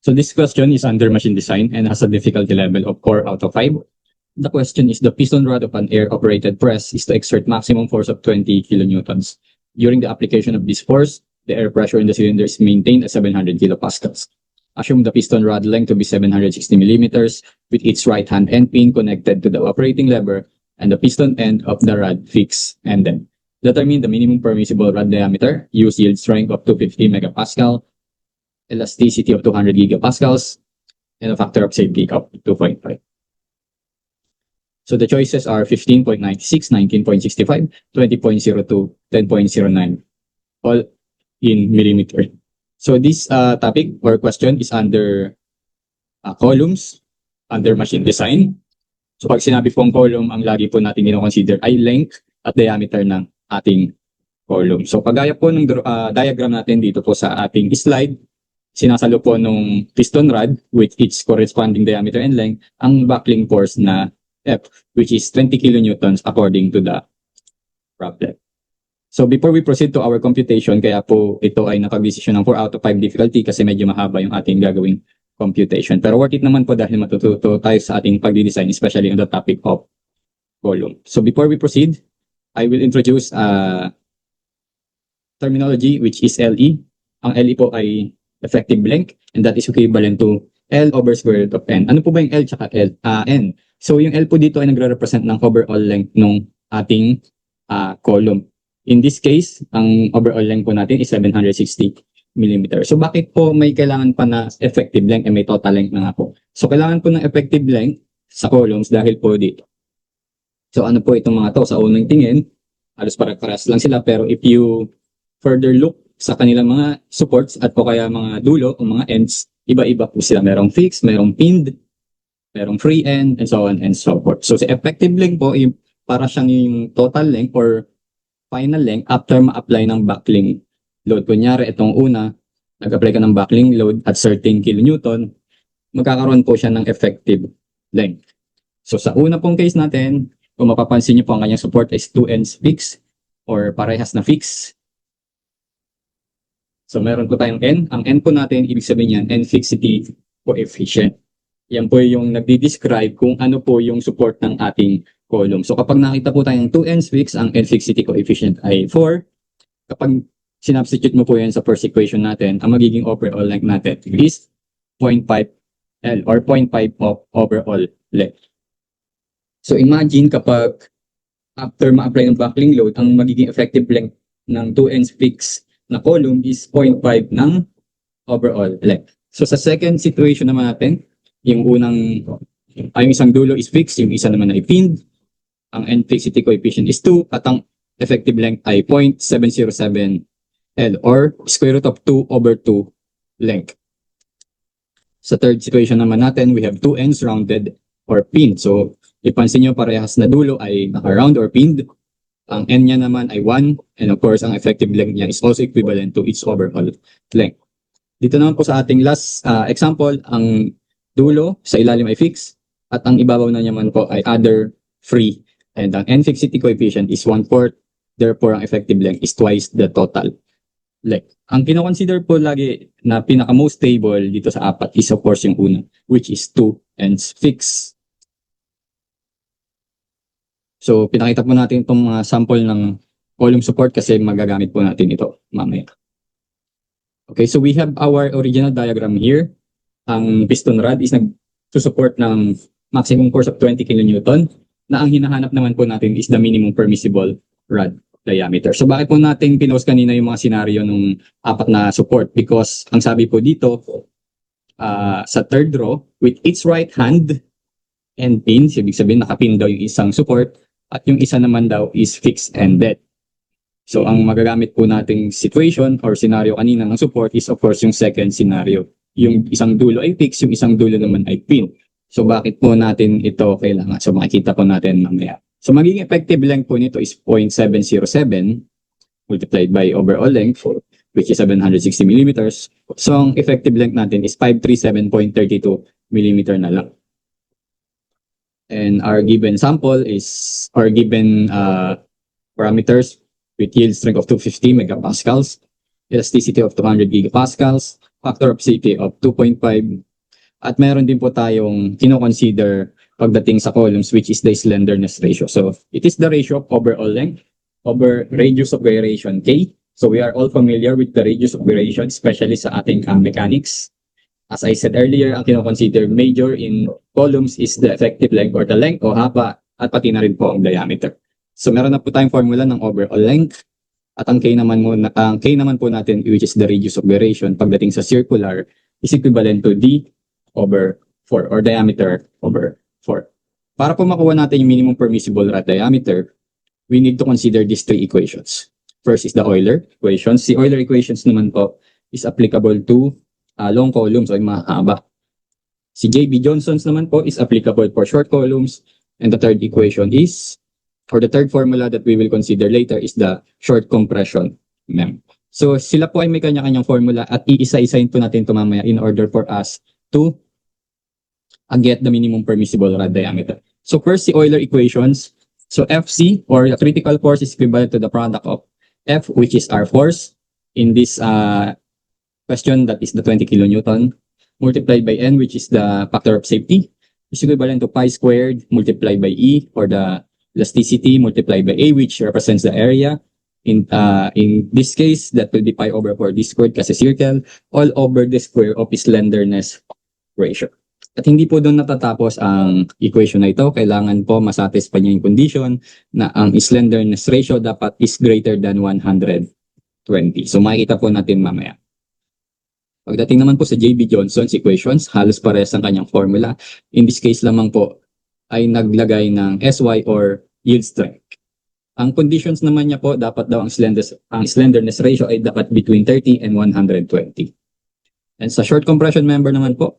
So this question is under machine design and has a difficulty level of 4 out of 5. The question is, the piston rod of an air-operated press is to exert maximum force of 20 kilonewtons. During the application of this force, the air pressure in the cylinder is maintained at 700 kilopascals. Assume the piston rod length to be 760 millimeters with its right hand end pin connected to the operating lever and the piston end of the rod fixed and then. Determine the minimum permissible rod diameter, use yield strength of 250 megapascal, elasticity of 200 gigapascals, and a factor of safety of 2.5. So the choices are 15.96, 19.65, 20.02, 10.09, all in millimeter. So this topic or question is under columns, under machine design. So pag sinabi pong column, ang lagi po natin i-consider ay length at diameter ng ating column. So pagaya po ng diagram natin dito po sa ating slide, sinasalo po nung piston rod with its corresponding diameter and length ang buckling force na F, which is 20 kilonewtons according to the problem. So before we proceed to our computation, kaya po ito ay nakag-decision ng 4 out of 5 difficulty kasi medyo mahaba yung ating gagawing computation. Pero worth it naman po dahil matututo tayo sa ating pagdi-design, especially on the topic of column. So before we proceed, I will introduce terminology which is LE. Ang LE po ay effective length and that is equivalent to L over square root of N. Ano po ba yung L tsaka N? So yung L po dito ay nagre-represent ng overall length ng ating column. In this case, ang overall length po natin is 760 mm. So bakit po may kailangan pa na effective length may total length na nga po? So kailangan po ng effective length sa columns dahil po dito. So ano po itong mga to? Sa unang tingin, halos parehas lang sila pero if you further look sa kanilang mga supports at po kaya mga dulo o mga ends, iba-iba po sila. Merong fixed, merong pinned, merong free end, and so on and so forth. So sa effective length po, para siyang yung total length or final length after ma-apply ng buckling load. Kunyari, itong una, nag-apply ka ng buckling load at certain kilonewton, magkakaroon po siya ng effective length. So sa una pong case natin, kung mapapansin niyo po ang kanyang support is 2 ends fixed or parehas na fixed. So meron po tayong N. Ang N po natin, ibig sabihin yan, N fixity coefficient. Yan po yung nagdi-describe kung ano po yung support ng ating column. So kapag nakita po tayong 2 ends fixed, ang N fixity coefficient ay 4. Kapag sinubstitute mo po yan sa first equation natin, ang magiging overall length natin is 0.5 L or 0.5 of overall length. So imagine kapag after ma-apply ng buckling load, ang magiging effective length ng 2 ends fixed na column is 0.5 ng overall length. So sa second situation naman natin, yung unang, yung isang dulo is fixed, yung isa naman ay pinned. Ang N fixity coefficient is 2 at ang effective length ay 0.707 L or square root of 2 over 2 length. Sa third situation naman natin, we have 2 ends rounded or pinned. So ipansin nyo parehas na dulo ay naka-round or pinned. Ang N niya naman ay 1 and of course ang effective length niya is also equivalent to its overall length. Dito naman po sa ating last example, ang dulo sa ilalim ay fixed at ang ibabaw na naman po ay other free and ang N fixity coefficient is 1/4, therefore ang effective length is twice the total length. Ang kino-consider po lagi na pinaka most stable dito sa apat is of course yung una, which is 2 ends fixed. So, pinakita po natin itong mga sample ng column support kasi magagamit po natin ito mamaya. Okay, so we have our original diagram here. Ang piston rod is nag-support ng maximum force of 20 kilonewton na ang hinahanap naman po natin is the minimum permissible rod diameter. So, bakit po natin pinost kanina yung mga scenario ng apat na support? Because ang sabi po dito, sa third row, with its right hand and pin, ibig sabihin nakapin daw yung isang support, at yung isa naman daw is fixed and dead. So, ang magagamit po nating situation or scenario kanina ng support is of course yung second scenario. Yung isang dulo ay fixed, yung isang dulo naman ay pin. So, bakit po natin ito kailangan? So, makikita po natin mamaya. So, magiging effective length po nito is 0.707 multiplied by overall length, which is 760 millimeters. So, ang effective length natin is 537.32 millimeter na lang. And our given sample is, our given parameters with yield strength of 250 megapascals, elasticity of 200 gigapascals, factor of safety of 2.5. At meron din po tayong kino-consider pagdating sa columns, which is the slenderness ratio. So it is the ratio of overall length over radius of gyration, K. So we are all familiar with the radius of gyration, especially sa ating mechanics. As I said earlier, ang kino-consider major in columns is the effective length or the length o haba, at pati na rin po ang diameter. So meron na po tayong formula ng overall length, at ang K naman po natin, which is the radius of gyration pagdating sa circular, is equivalent to D over 4 or diameter over 4. Para po makuha natin yung minimum permissible rod diameter, we need to consider these three equations. First is the Euler equations. Si Euler equations naman po is applicable to long columns o mahaba. Si J.B. Johnson's naman po is applicable for short columns. And the third equation is, or the third formula that we will consider later is the short compression mem. So sila po ay may kanya-kanyang formula at iisa-isahin po natin ito mamaya in order for us to get the minimum permissible rod diameter. So first, si Euler equations. So FC, or the critical force, is equivalent to the product of F, which is our force in this question, that is the 20 kilonewton, multiplied by N, which is the factor of safety, is equivalent to pi squared multiplied by E, or the elasticity, multiplied by A, which represents the area. In this case, that will be pi over 4 d squared kasi circle, all over the square of slenderness ratio. At hindi po doon natatapos ang equation na ito. Kailangan po masatisfy niya yung condition na ang slenderness ratio dapat is greater than 120. So makikita po natin mamaya. Pagdating naman po sa J.B. Johnson's equations, halos parehas ang kanyang formula. In this case lamang po ay naglagay ng SY or yield strength. Ang conditions naman niya po, dapat daw ang slenderness ratio ay dapat between 30 and 120. And sa short compression member naman po,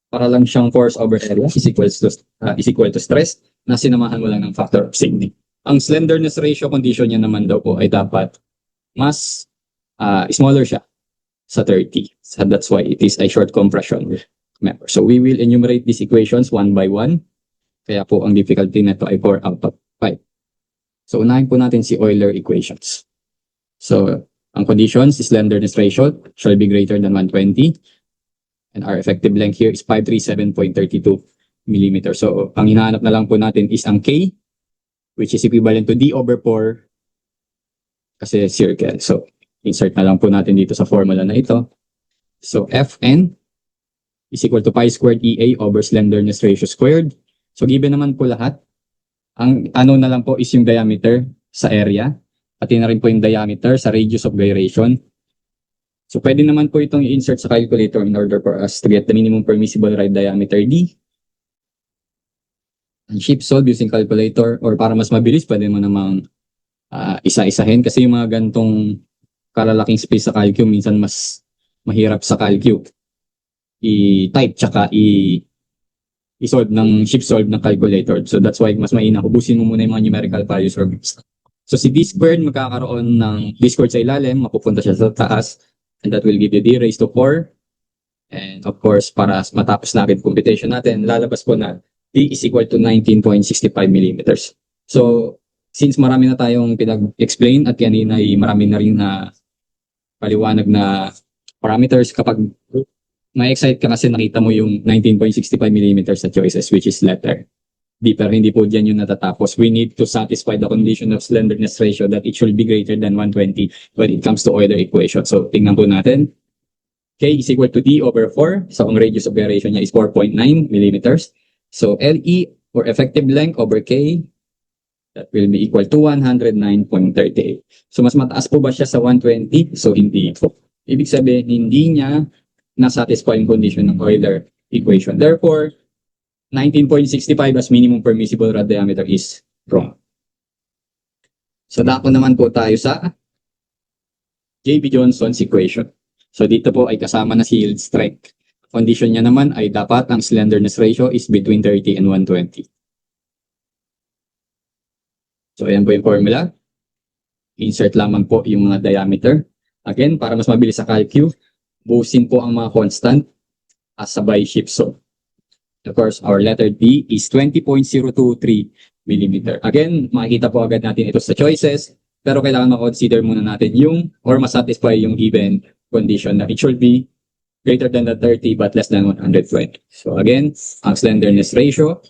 para lang siyang force over area is equal to stress na sinamahan mo lang ng factor of safety. Ang slenderness ratio condition niya naman daw po ay dapat mas smaller siya sa 30. So that's why it is a short compression member. So we will enumerate these equations one by one. Kaya po ang difficulty na ito ay 4 out of 5. So unahin po natin si Euler equations. So ang conditions, slenderness ratio shall be greater than 120. And our effective length here is 537.32 mm. So ang hinahanap na lang po natin is ang K, which is equivalent to D over 4 kasi circle. So insert na lang po natin dito sa formula na ito. So Fn is equal to pi squared EA over slenderness ratio squared. So given naman po lahat, ang ano na lang po is yung diameter sa area, pati na rin po yung diameter sa radius of gyration. So pwede naman po itong i-insert sa calculator in order for us to get the minimum permissible rod diameter D. And ship solve using calculator, or para mas mabilis, pwede mo namang isa-isahin kasi yung mga gantong kalalaking space sa calcu, minsan mas mahirap sa calcu i-type tsaka i-solve ng ship solve ng calculator. So that's why mas mainam, ubusin mo muna yung mga numerical values or bits. So si D squared magkakaroon ng D squared sa ilalim, mapupunta siya sa taas, and that will give you D raised to 4. And of course, para matapos natin computation natin, lalabas po na D is equal to 19.65 millimeters. So since marami na tayong pinag-explain at kanina ay marami na rin na paliwanag na parameters, kapag ma-excite ka kasi nakita mo yung 19.65 mm sa choices, which is letter D, pero hindi po dyan yung natatapos. We need to satisfy the condition of slenderness ratio that it should be greater than 120 when it comes to Euler equation. So tingnan po natin. K is equal to D over 4. So ang radius of gyration niya is 4.9 millimeters. So LE, or effective length, over K, that will be equal to 109.38. So mas mataas po ba siya sa 120? So hindi po. Ibig sabihin, hindi niya na-satisfy yung condition ng Euler equation. Therefore, 19.65 as minimum permissible rod diameter is wrong. So dako naman po tayo sa J.B. Johnson's equation. So dito po ay kasama na si yield strength. Condition niya naman ay dapat ang slenderness ratio is between 30 and 120. So ayan po yung formula. Insert lamang po yung mga diameter. Again, para mas mabilis sa calcu, buusin po ang mga constant as sabay ship solve. Of course, our letter D is 20.023 mm. Again, makikita po agad natin ito sa choices, pero kailangan ma-consider muna natin yung, or masatisfy yung given condition na it should be greater than the 30 but less than 120. So again, ang slenderness ratio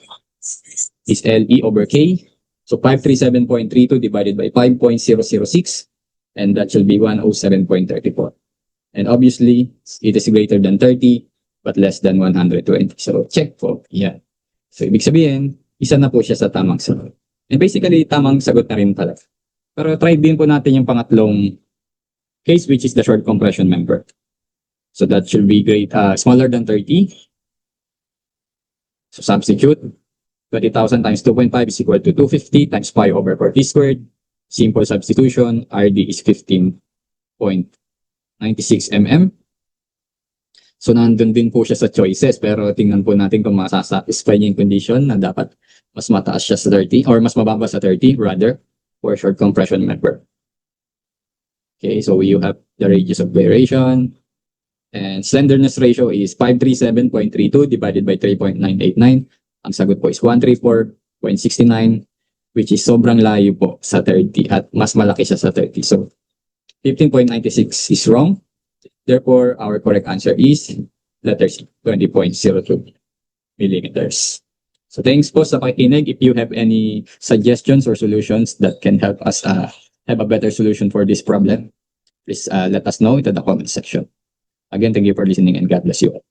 is LE over K. So 537.32 divided by 5.006, and that should be 107.34. And obviously, it is greater than 30 but less than 120. So check po. Yan. So ibig sabihin, isa na po siya sa tamang sagot. And basically, tamang sagot na rin pala. Pero try din po natin yung pangatlong case, which is the short compression member. So that should be smaller than 30. So substitute 20,000 times 2.5 is equal to 250 times pi over 40 squared. Simple substitution, RD is 15.96 mm. So nandun din po siya sa choices, pero tingnan po natin kung masasatisfy niya yung condition na dapat mas mataas siya sa 30 or mas mababa sa 30 rather for short compression member. Okay, so you have the radius of gyration, and slenderness ratio is 537.32 divided by 3.989. Ang sagot po is 134.69, which is sobrang layo po sa 30 at mas malaki siya sa 30. So 15.96 is wrong. Therefore, our correct answer is letter C, 20.02 millimeters. So thanks po sa pakikinig. If you have any suggestions or solutions that can help us have a better solution for this problem, please let us know into the comment section. Again, thank you for listening and God bless you all.